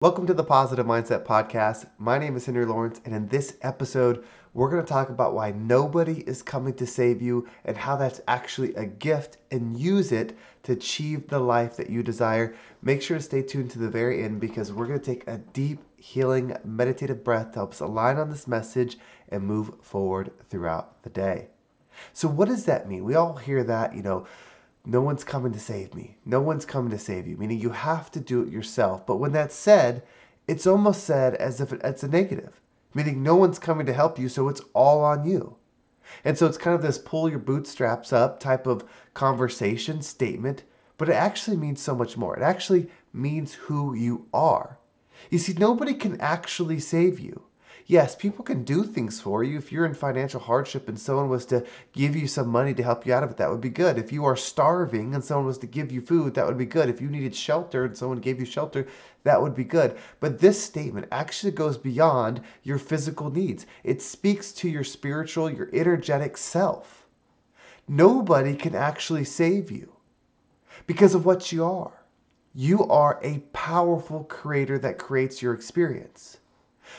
Welcome to the Positive Mindset Podcast. My name is Henry Lawrence, and in this episode, we're going to talk about why nobody is coming to save you and how that's actually a gift and use it to achieve the life that you desire. Make sure to stay tuned to the very end because we're going to take a deep, healing, meditative breath to help us align on this message and move forward throughout the day. So, what does that mean? We all hear that, no one's coming to save me. No one's coming to save you, meaning you have to do it yourself. But when that's said, it's almost said as if it's a negative, meaning no one's coming to help you, so it's all on you. And so it's kind of this pull your bootstraps up type of conversation statement, but it actually means so much more. It actually means who you are. You see, nobody can actually save you. Yes, people can do things for you. If you're in financial hardship and someone was to give you some money to help you out of it, that would be good. If you are starving and someone was to give you food, that would be good. If you needed shelter and someone gave you shelter, that would be good. But this statement actually goes beyond your physical needs. It speaks to your spiritual, your energetic self. Nobody can actually save you because of what you are. You are a powerful creator that creates your experience.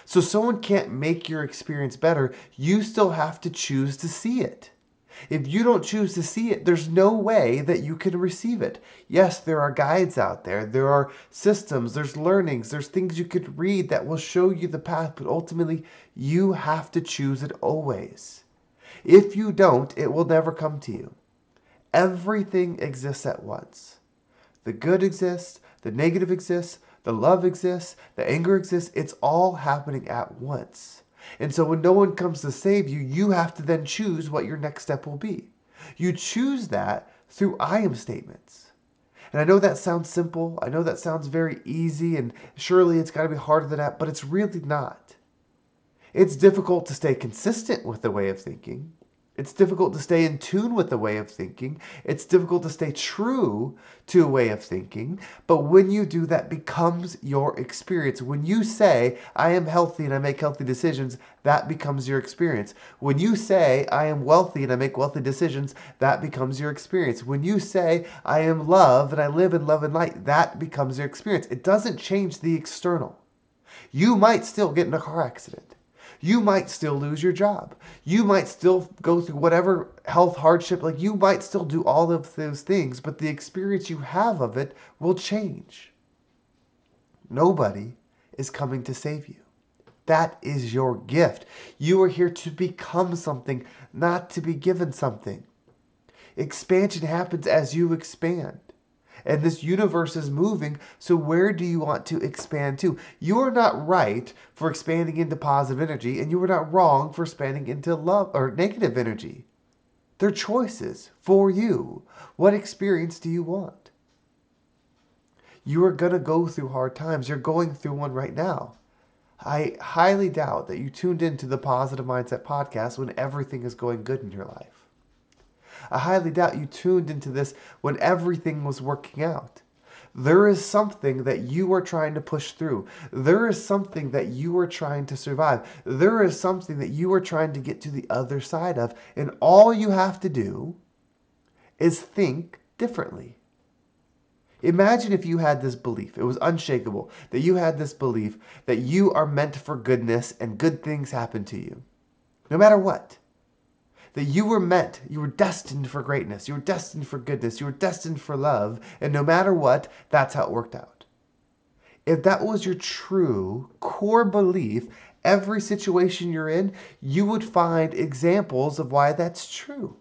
So someone can't make your experience better. You still have to choose to see it. If you don't choose to see it, there's no way that you can receive it. Yes, there are guides out there. There are systems, there's learnings, there's things you could read that will show you the path, but ultimately you have to choose it always. If you don't, it will never come to you. Everything exists at once. The good exists, the negative exists, the love exists, the anger exists. It's all happening at once. And so when no one comes to save you, you have to then choose what your next step will be. You choose that through I am statements. And I know that sounds simple. I know that sounds very easy, and surely it's got to be harder than that, but it's really not. It's difficult to stay consistent with the way of thinking. It's difficult to stay in tune with the way of thinking. It's difficult to stay true to a way of thinking. But when you do, that becomes your experience. When you say, I am healthy and I make healthy decisions, that becomes your experience. When you say, I am wealthy and I make wealthy decisions, that becomes your experience. When you say, I am love and I live in love and light, that becomes your experience. It doesn't change the external. You might still get in a car accident. You might still lose your job. You might still go through whatever health hardship. Like you might still do all of those things, but the experience you have of it will change. Nobody is coming to save you. That is your gift. You are here to become something, not to be given something. Expansion happens as you expand. And this universe is moving, so where do you want to expand to? You are not right for expanding into positive energy, and you are not wrong for expanding into love or negative energy. They're choices for you. What experience do you want? You are going to go through hard times. You're going through one right now. I highly doubt that you tuned into the Positive Mindset podcast when everything is going good in your life. I highly doubt you tuned into this when everything was working out. There is something that you are trying to push through. There is something that you are trying to survive. There is something that you are trying to get to the other side of. And all you have to do is think differently. Imagine if you had this belief, it was unshakable, that you had this belief that you are meant for goodness and good things happen to you, no matter what. That you were meant, you were destined for greatness, you were destined for goodness, you were destined for love, and no matter what, that's how it worked out. If that was your true core belief, every situation you're in, you would find examples of why that's true.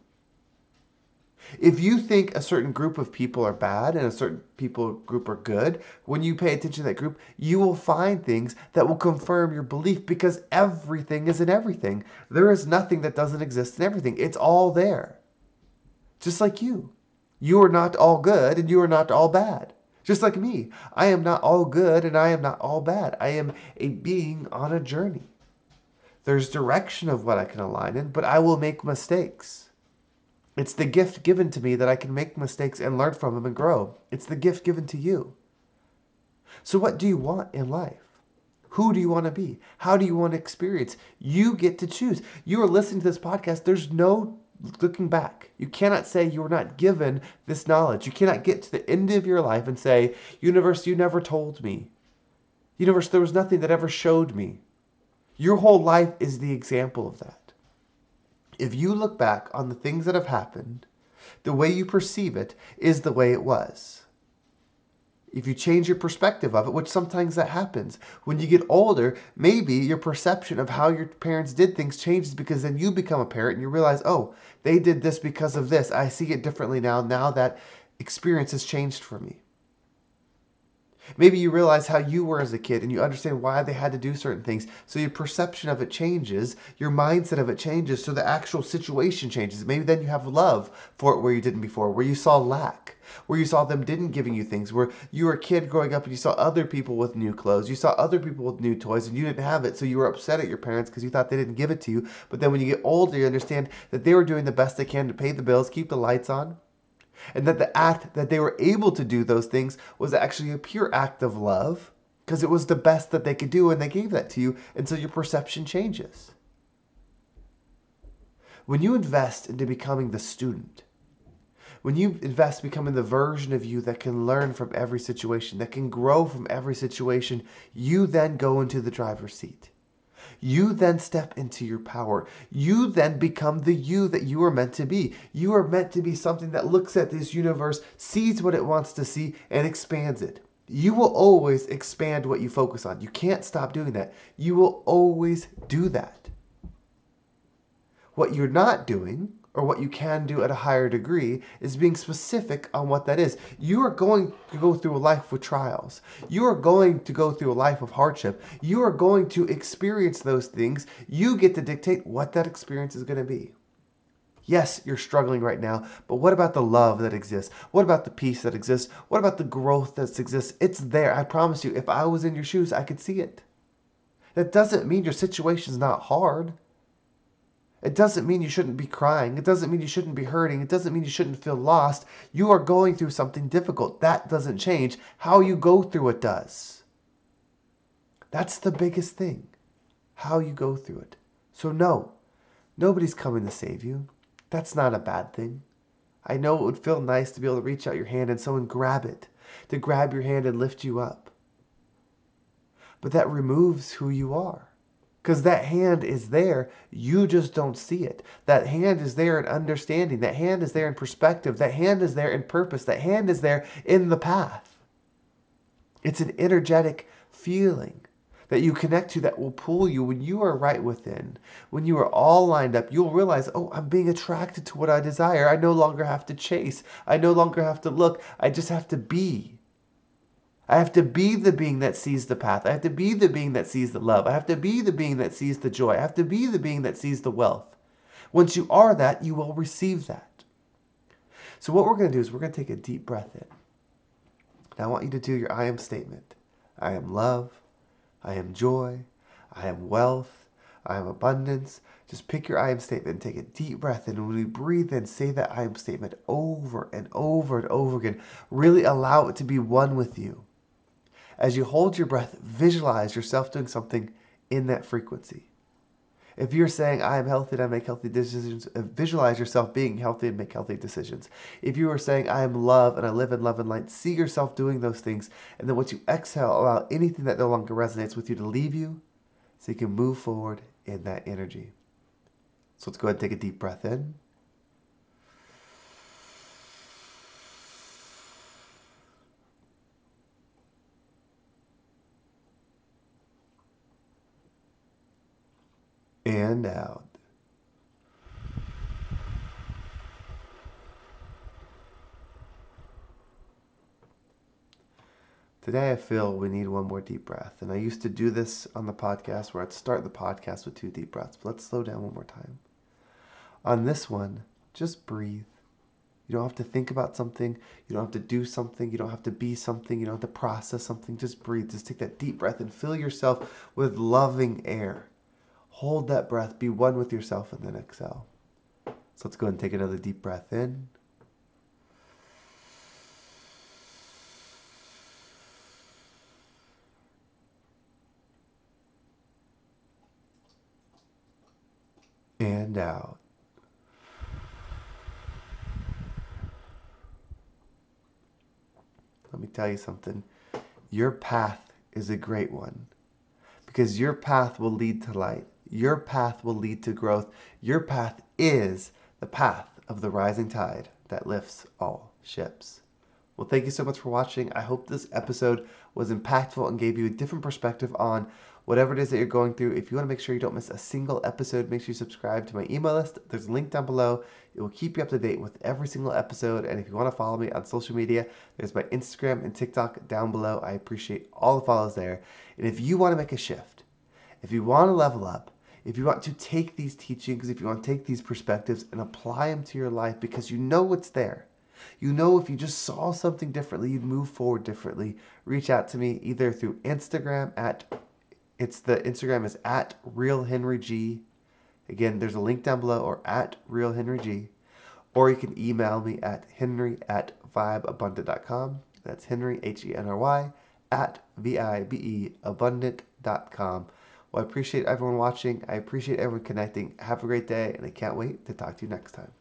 If you think a certain group of people are bad and a certain people group are good, when you pay attention to that group, you will find things that will confirm your belief because everything is in everything. There is nothing that doesn't exist in everything. It's all there. Just like you. You are not all good and you are not all bad. Just like me. I am not all good and I am not all bad. I am a being on a journey. There's direction of what I can align in, but I will make mistakes. It's the gift given to me that I can make mistakes and learn from them and grow. It's the gift given to you. So what do you want in life? Who do you want to be? How do you want to experience? You get to choose. You are listening to this podcast. There's no looking back. You cannot say you were not given this knowledge. You cannot get to the end of your life and say, universe, you never told me. Universe, there was nothing that ever showed me. Your whole life is the example of that. If you look back on the things that have happened, the way you perceive it is the way it was. If you change your perspective of it, which sometimes that happens, when you get older, maybe your perception of how your parents did things changes because then you become a parent and you realize, oh, they did this because of this. I see it differently now that experience has changed for me. Maybe you realize how you were as a kid and you understand why they had to do certain things. So your perception of it changes, your mindset of it changes, so the actual situation changes. Maybe then you have love for it where you didn't before, where you saw lack, where you saw them didn't giving you things, where you were a kid growing up and you saw other people with new clothes, you saw other people with new toys and you didn't have it. So you were upset at your parents because you thought they didn't give it to you. But then when you get older, you understand that they were doing the best they can to pay the bills, keep the lights on, and that the act that they were able to do those things was actually a pure act of love because it was the best that they could do and they gave that to you. And so your perception changes. When you invest into becoming the student, when you invest becoming the version of you that can learn from every situation, that can grow from every situation, you then go into the driver's seat. You then step into your power. You then become the you that you are meant to be. You are meant to be something that looks at this universe, sees what it wants to see, and expands it. You will always expand what you focus on. You can't stop doing that. You will always do that. What you're not doing, or what you can do at a higher degree, is being specific on what that is. You are going to go through a life with trials. You are going to go through a life of hardship. You are going to experience those things. You get to dictate what that experience is going to be. Yes, you're struggling right now, but what about the love that exists? What about the peace that exists? What about the growth that exists? It's there. I promise you, if I was in your shoes, I could see it. That doesn't mean your situation's not hard. It doesn't mean you shouldn't be crying. It doesn't mean you shouldn't be hurting. It doesn't mean you shouldn't feel lost. You are going through something difficult. That doesn't change. How you go through it does. That's the biggest thing. How you go through it. So no, nobody's coming to save you. That's not a bad thing. I know it would feel nice to be able to reach out your hand and someone grab it, to grab your hand and lift you up. But that removes who you are. Because that hand is there, you just don't see it. That hand is there in understanding. That hand is there in perspective. That hand is there in purpose. That hand is there in the path. It's an energetic feeling that you connect to that will pull you when you are right within. When you are all lined up, you'll realize, oh, I'm being attracted to what I desire. I no longer have to chase. I no longer have to look. I just have to be. I have to be the being that sees the path. I have to be the being that sees the love. I have to be the being that sees the joy. I have to be the being that sees the wealth. Once you are that, you will receive that. So what we're going to do is we're going to take a deep breath in. Now I want you to do your I am statement. I am love. I am joy. I am wealth. I am abundance. Just pick your I am statement and take a deep breath in. And when we breathe in, say that I am statement over and over and over again. Really allow it to be one with you. As you hold your breath, visualize yourself doing something in that frequency. If you're saying, I am healthy and I make healthy decisions, visualize yourself being healthy and make healthy decisions. If you are saying, I am love and I live in love and light, see yourself doing those things. And then once you exhale, allow anything that no longer resonates with you to leave you so you can move forward in that energy. So let's go ahead and take a deep breath in. And out. Today I feel we need one more deep breath. And I used to do this on the podcast where I'd start the podcast with 2 deep breaths. But let's slow down one more time. On this one, just breathe. You don't have to think about something. You don't have to do something. You don't have to be something. You don't have to process something. Just breathe. Just take that deep breath and fill yourself with loving air. Hold that breath. Be one with yourself and then exhale. So let's go ahead and take another deep breath in. And out. Let me tell you something. Your path is a great one, because your path will lead to light. Your path will lead to growth. Your path is the path of the rising tide that lifts all ships. Well, thank you so much for watching. I hope this episode was impactful and gave you a different perspective on whatever it is that you're going through. If you want to make sure you don't miss a single episode, make sure you subscribe to my email list. There's a link down below. It will keep you up to date with every single episode. And if you want to follow me on social media, there's my Instagram and TikTok down below. I appreciate all the follows there. And if you want to make a shift, if you want to level up, if you want to take these teachings, if you want to take these perspectives and apply them to your life because you know what's there, you know, if you just saw something differently, you'd move forward differently. Reach out to me either through Instagram the Instagram is at realhenryg. Again, there's a link down below, or at realhenryg. Or you can email me at henry@vibeabundant.com. That's Henry, Henry, at vibeabundant.com. Well, I appreciate everyone watching. I appreciate everyone connecting. Have a great day, and I can't wait to talk to you next time.